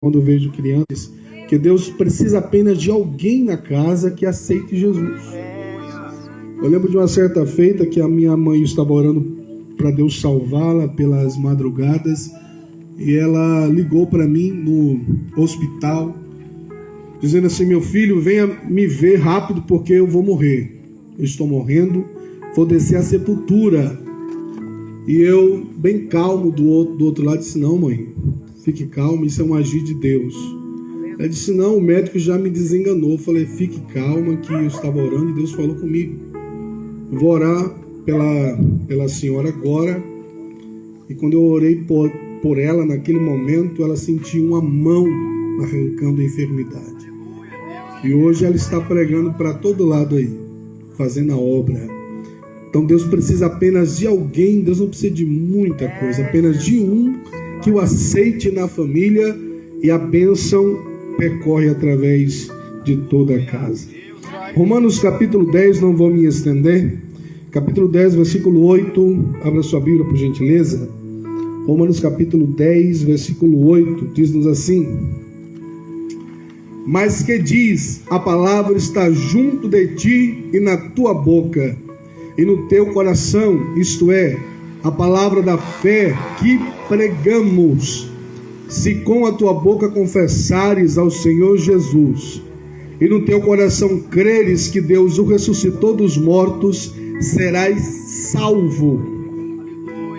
quando eu vejo crianças, que Deus precisa apenas de alguém na casa que aceite Jesus. Eu lembro de uma certa feita que a minha mãe estava orando para Deus salvá-la pelas madrugadas, e ela ligou para mim no hospital, dizendo assim: meu filho, venha me ver rápido porque eu vou morrer. Eu estou morrendo, vou descer à sepultura. E eu, bem calmo do outro lado, disse: não, mãe, fique calmo, isso é um agir de Deus. Ela disse: não, o médico já me desenganou. Eu falei: fique calma, que eu estava orando e Deus falou comigo. Eu vou orar pela senhora agora. E quando eu orei por ela, naquele momento, ela sentiu uma mão arrancando a enfermidade. E hoje ela está pregando para todo lado aí, fazendo a obra. Então Deus precisa apenas de alguém, Deus não precisa de muita coisa, apenas de um que o aceite na família, e a bênção percorre através de toda a casa. Romanos capítulo 10, não vou me estender. Capítulo 10, versículo 8, abra sua Bíblia por gentileza. Romanos capítulo 10, versículo 8, diz-nos assim: mas que diz, a palavra está junto de ti e na tua boca, e no teu coração, isto é, a palavra da fé que pregamos. Se com a tua boca confessares ao Senhor Jesus, e no teu coração creres que Deus o ressuscitou dos mortos, serás salvo.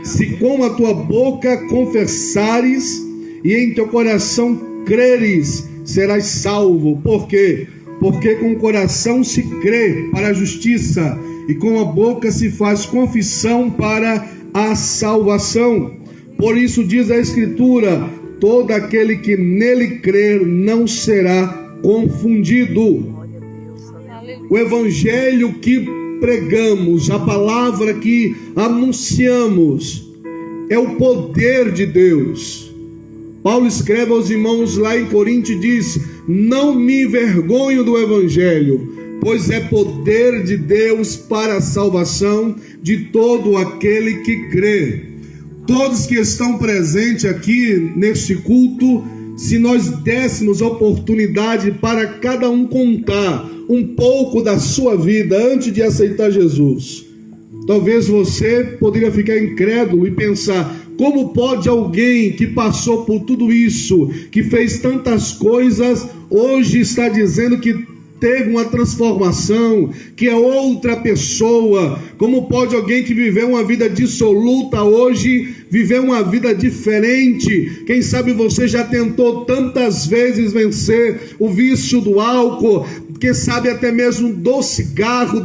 Se com a tua boca confessares e em teu coração creres, serás salvo. Por quê? Porque com o coração se crê para a justiça, e com a boca se faz confissão para a salvação. Por isso diz a Escritura: todo aquele que nele crer não será confundido. O evangelho que pregamos, a palavra que anunciamos, é o poder de Deus. Paulo escreve aos irmãos lá em Corinto e diz: não me envergonho do evangelho, pois é poder de Deus para a salvação de todo aquele que crê. Todos que estão presentes aqui neste culto, se nós dessemos oportunidade para cada um contar um pouco da sua vida antes de aceitar Jesus, talvez você poderia ficar incrédulo e pensar: como pode alguém que passou por tudo isso, que fez tantas coisas, hoje está dizendo que teve uma transformação, que é outra pessoa? Como pode alguém que viveu uma vida dissoluta hoje viver uma vida diferente? Quem sabe você já tentou tantas vezes vencer o vício do álcool, quem sabe até mesmo do cigarro,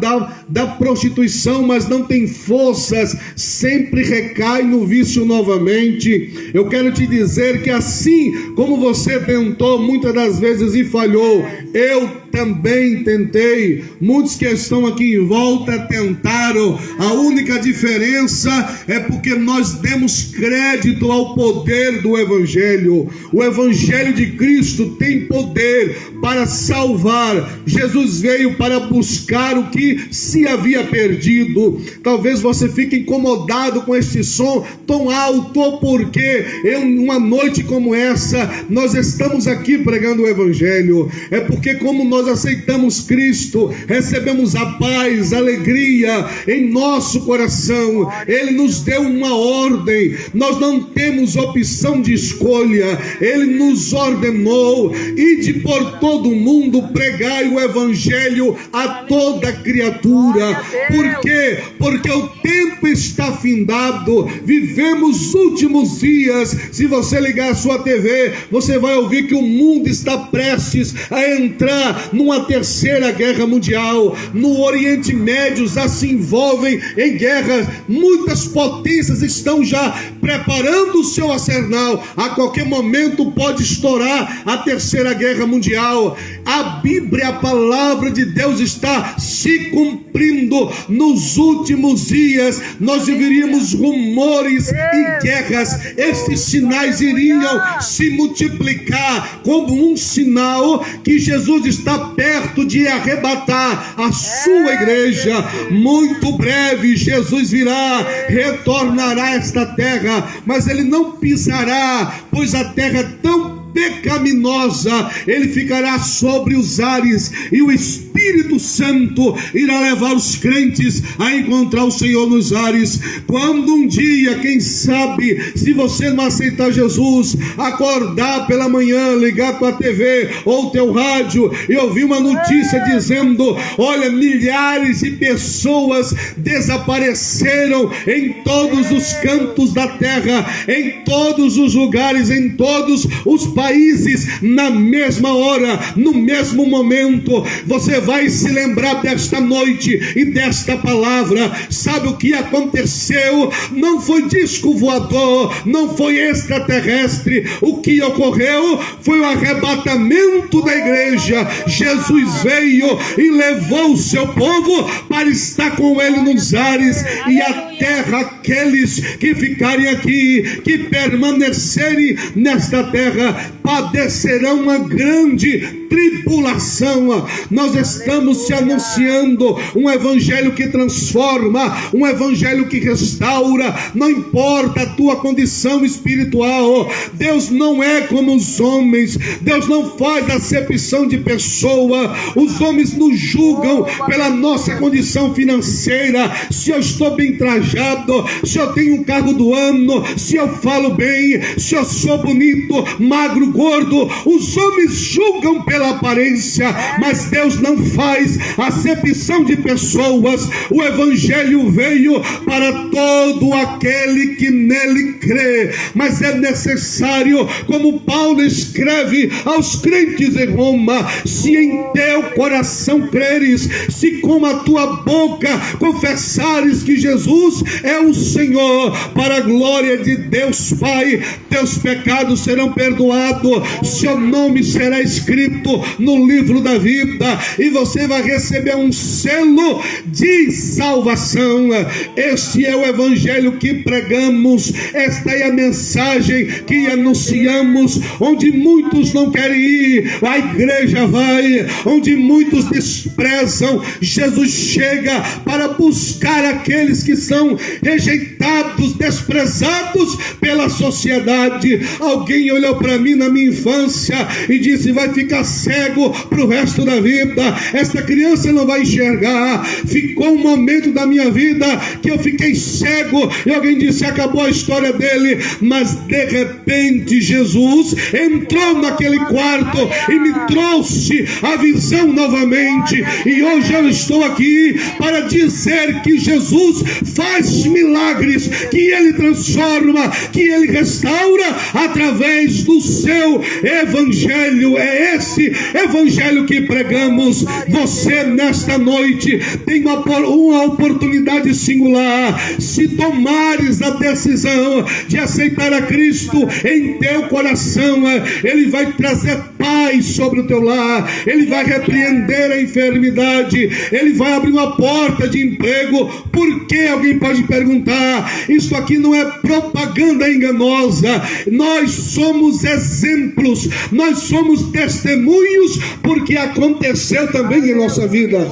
da prostituição, mas não tem forças, sempre recai no vício novamente. Eu quero te dizer que assim como você tentou muitas das vezes e falhou, eu também tentei. Muitos que estão aqui em volta tentaram. A única diferença é porque nós demos crédito ao poder do evangelho. O evangelho de Cristo tem poder para salvar. Jesus veio para buscar o que se havia perdido. Talvez você fique incomodado com este som tão alto, porque uma noite como essa nós estamos aqui pregando o evangelho. É porque como nós aceitamos Cristo, recebemos a paz, a alegria em nosso coração. Ele nos deu uma ordem, nós não temos opção de escolha. Ele nos ordenou: ide por todo o mundo, pregai o evangelho a toda criatura. Por quê? Porque o tempo está findado, vivemos últimos dias. Se você ligar a sua TV, você vai ouvir que o mundo está prestes a entrar numa terceira guerra mundial. No Oriente Médio já se envolvem em guerras. Muitas potências estão já preparando o seu arsenal. A qualquer momento pode estourar a terceira guerra mundial. A Bíblia, a palavra de Deus, está se cumprindo. Nos últimos dias nós ouviríamos rumores e guerras. Estes sinais iriam se multiplicar como um sinal que Jesus está perto de arrebatar a sua igreja. Muito breve Jesus virá, retornará a esta terra, mas ele não pisará, pois a terra é tão pecaminosa, ele ficará sobre os ares, e o Espírito Santo irá levar os crentes a encontrar o Senhor nos ares. Quando um dia, quem sabe, se você não aceitar Jesus, acordar pela manhã, ligar tua TV ou teu rádio e ouvir uma notícia dizendo: olha, milhares de pessoas desapareceram em todos os cantos da terra, em todos os lugares, em todos os países, na mesma hora, no mesmo momento. Você vai se lembrar desta noite e desta palavra. Sabe o que aconteceu? Não foi disco voador, não foi extraterrestre. O que ocorreu foi o arrebatamento da igreja. Jesus veio e levou o seu povo para estar com ele nos ares, e a terra, aqueles que ficarem aqui, que permanecerem nesta terra, padecerão uma grande tribulação. Nós estamos te anunciando um evangelho que transforma, um evangelho que restaura. Não importa a tua condição espiritual, Deus não é como os homens. Deus não faz acepção de pessoa. Os homens nos julgam pela nossa condição financeira, se eu estou bem trajado, se eu tenho um carro do ano, se eu falo bem, se eu sou bonito, magro, gordo. Os homens julgam pela aparência, mas Deus não faz acepção de pessoas. O evangelho veio para todo aquele que nele crê, mas é necessário, como Paulo escreve aos crentes em Roma: se em teu coração creres, se com a tua boca confessares que Jesus é o Senhor, para a glória de Deus Pai, teus pecados serão perdoados, seu nome será escrito no livro da vida, e você vai receber um selo de salvação. Este é o evangelho que pregamos, esta é a mensagem que anunciamos. Onde muitos não querem ir, a igreja vai. Onde muitos desprezam, Jesus chega para buscar aqueles que são rejeitados, desprezados pela sociedade. Alguém olhou para mim na minha infância e disse: vai ficar cego para o resto da vida, esta criança não vai enxergar. Ficou um momento da minha vida que eu fiquei cego, e alguém disse: acabou a história dele. Mas de repente Jesus entrou naquele quarto e me trouxe a visão novamente, e hoje eu estou aqui para dizer que Jesus faz milagres, que ele transforma, que ele restaura através do seu evangelho. É esse evangelho que pregamos. Você nesta noite tem uma oportunidade singular. Se tomares a decisão de aceitar a Cristo em teu coração, ele vai trazer paz sobre o teu lar, ele vai repreender a enfermidade, ele vai abrir uma porta de emprego. Porque alguém pode perguntar: isso aqui não é propaganda enganosa? Nós somos exemplos, nós somos testemunhos, porque aconteceu também em nossa vida.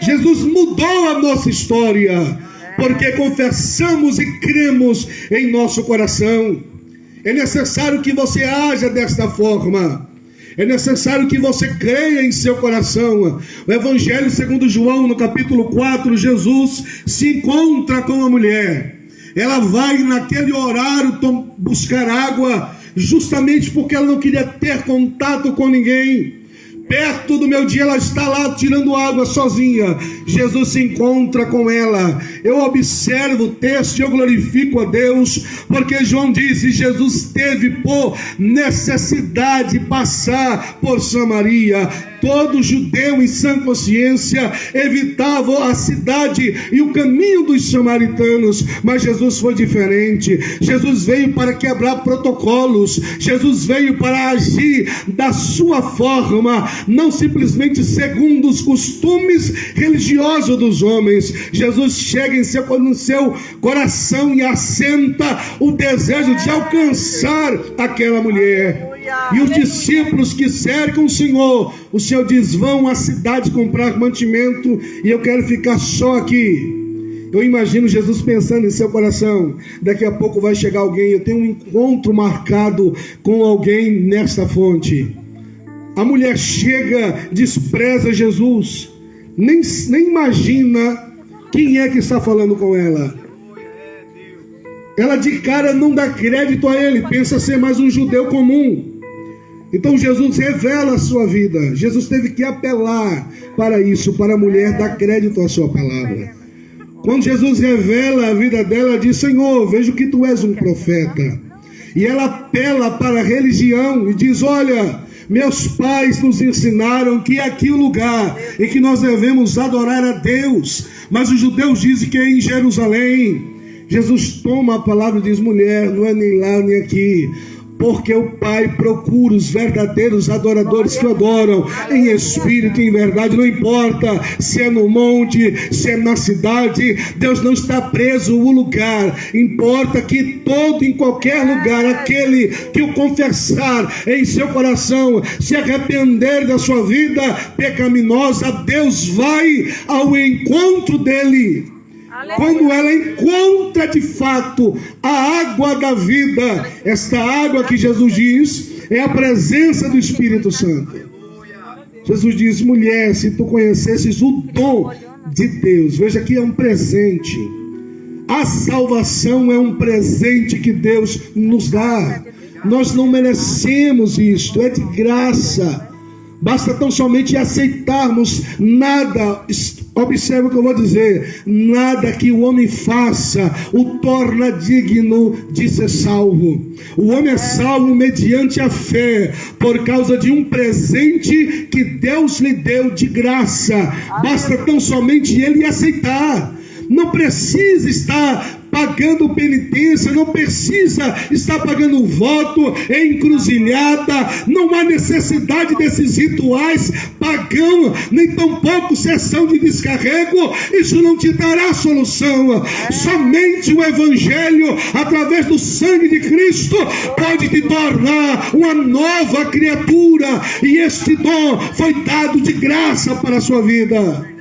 Jesus mudou a nossa história, porque confessamos e cremos em nosso coração. É necessário que você haja desta forma. É necessário que você creia em seu coração. O Evangelho segundo João, no capítulo 4, Jesus se encontra com a mulher. Ela vai naquele horário buscar água, justamente porque ela não queria ter contato com ninguém. Perto do meu dia, ela está lá tirando água sozinha. Jesus se encontra com ela. Eu observo o texto e eu glorifico a Deus, porque João disse: Jesus teve por necessidade passar por Samaria. Todo judeu em sã consciência evitava a cidade e o caminho dos samaritanos, mas Jesus foi diferente. Jesus veio para quebrar protocolos. Jesus veio para agir da sua forma, não simplesmente segundo os costumes religiosos dos homens. Jesus chega no seu coração e assenta o desejo de alcançar aquela mulher. E os discípulos que cercam o Senhor diz: vão à cidade comprar mantimento, e eu quero ficar só aqui. Eu imagino Jesus pensando em seu coração: daqui a pouco vai chegar alguém, eu tenho um encontro marcado com alguém nesta fonte. A mulher chega, despreza Jesus, nem imagina quem é que está falando com ela. Ela de cara não dá crédito a ele, pensa ser mais um judeu comum. Então Jesus revela a sua vida. Jesus teve que apelar para isso, para a mulher dar crédito à sua palavra. Quando Jesus revela a vida dela, diz: Senhor, vejo que tu és um profeta. E ela apela para a religião e diz: olha, meus pais nos ensinaram que é aqui o lugar em que nós devemos adorar a Deus, mas os judeus dizem que é em Jerusalém. Jesus toma a palavra e diz: mulher, não é nem lá nem aqui, porque o Pai procura os verdadeiros adoradores que o adoram em espírito e em verdade. Não importa se é no monte, se é na cidade, Deus não está preso o lugar. Importa que em qualquer lugar, aquele que o confessar em seu coração, se arrepender da sua vida pecaminosa, Deus vai ao encontro dele. Quando ela encontra de fato a água da vida, esta água que Jesus diz é a presença do Espírito Santo. Jesus diz: mulher, se tu conhecesses o dom de Deus, veja que é um presente. A salvação é um presente que Deus nos dá. Nós não merecemos isto, é de graça. Basta tão somente aceitarmos. Nada, observe o que eu vou dizer, nada que o homem faça o torna digno de ser salvo. O homem é salvo mediante a fé, por causa de um presente que Deus lhe deu de graça. Basta tão somente ele aceitar. Não precisa estar pagando penitência, não precisa estar pagando voto, encruzilhada. Não há necessidade desses rituais pagãos, nem tampouco sessão de descarrego. Isso não te dará solução. Somente o Evangelho, através do sangue de Cristo, pode te tornar uma nova criatura, e este dom foi dado de graça para a sua vida.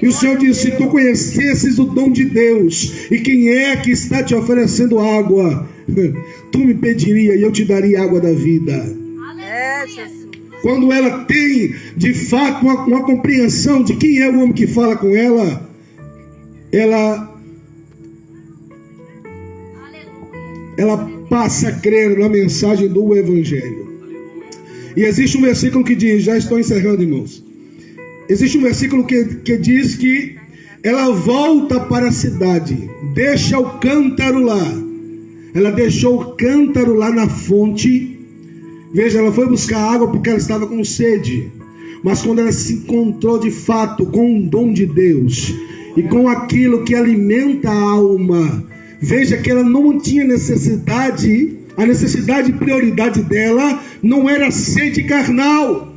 E o Senhor disse: se tu conhecesses o dom de Deus e quem é que está te oferecendo água, tu me pediria e eu te daria água da vida. Quando ela tem de fato uma compreensão de quem é o homem que fala com ela, ela passa a crer na mensagem do Evangelho. E existe um versículo que diz, já estou encerrando, irmãos, existe um versículo que diz que ela volta para a cidade, deixa o cântaro lá. Ela deixou o cântaro lá na fonte. Veja, ela foi buscar água porque ela estava com sede. Mas quando ela se encontrou de fato com o dom de Deus e com aquilo que alimenta a alma, veja que ela não tinha necessidade. A necessidade e prioridade dela não era sede carnal,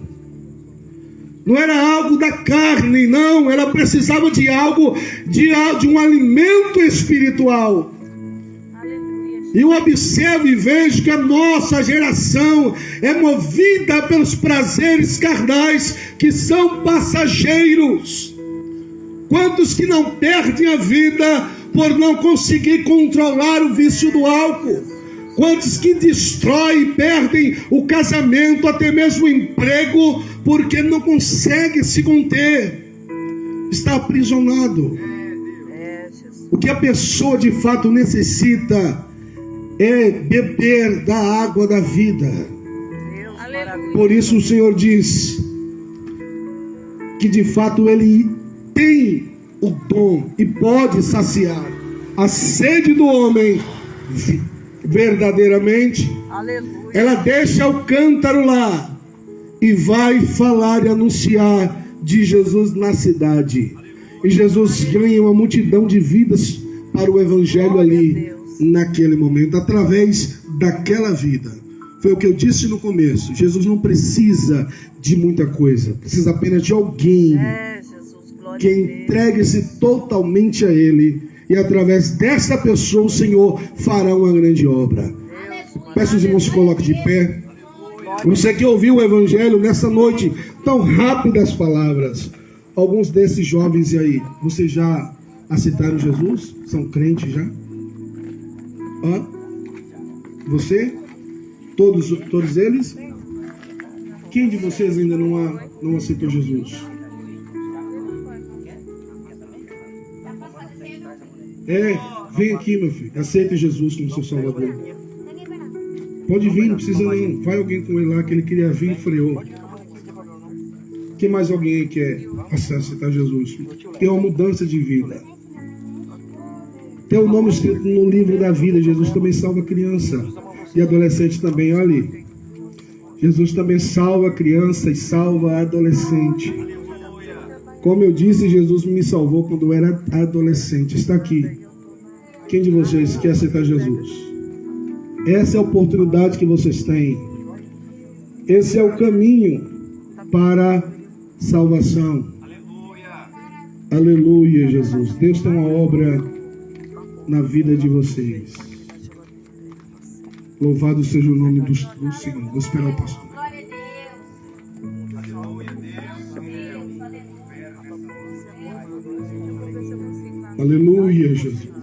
não era algo da carne, não. Ela precisava de algo, de um alimento espiritual. E eu observo e vejo que a nossa geração é movida pelos prazeres carnais que são passageiros. Quantos que não perdem a vida por não conseguir controlar o vício do álcool? Quantos que destroem, perdem o casamento, até mesmo o emprego, porque não consegue se conter, está aprisionado. O que a pessoa de fato necessita é beber da água da vida. Por isso o Senhor diz que de fato Ele tem o dom e pode saciar a sede do homem verdadeiramente. Aleluia. Ela deixa o cântaro lá e vai falar e anunciar de Jesus na cidade. E Jesus ganha uma multidão de vidas para o Evangelho ali, naquele momento, através daquela vida. Foi o que eu disse no começo. Jesus não precisa de muita coisa, precisa apenas de alguém que entregue-se totalmente a Ele. E através dessa pessoa o Senhor fará uma grande obra. Peço os irmãos que se coloquem de pé. Você que ouviu o Evangelho nessa noite, tão rápidas palavras. Alguns desses jovens aí, você já aceitaram Jesus? São crentes já? Hã? Você? Todos eles? Quem de vocês ainda não aceitou Jesus? Vem aqui, meu filho. Aceita Jesus como seu Salvador. Pode vir, não precisa não. Vai alguém com ele lá que ele queria vir e freou. Quem mais alguém quer aceitar Jesus? Tem uma mudança de vida. Tem o nome escrito no livro da vida. Jesus também salva criança e adolescente também. Olha ali. Jesus também salva criança e salva adolescente. Como eu disse, Jesus me salvou quando eu era adolescente. Está aqui. Quem de vocês quer aceitar Jesus? Essa é a oportunidade que vocês têm. Esse é o caminho para a salvação. Aleluia, Jesus. Deus tem uma obra na vida de vocês. Louvado seja o nome do Senhor. Vou esperar o pastor. Aleluia, Jesus.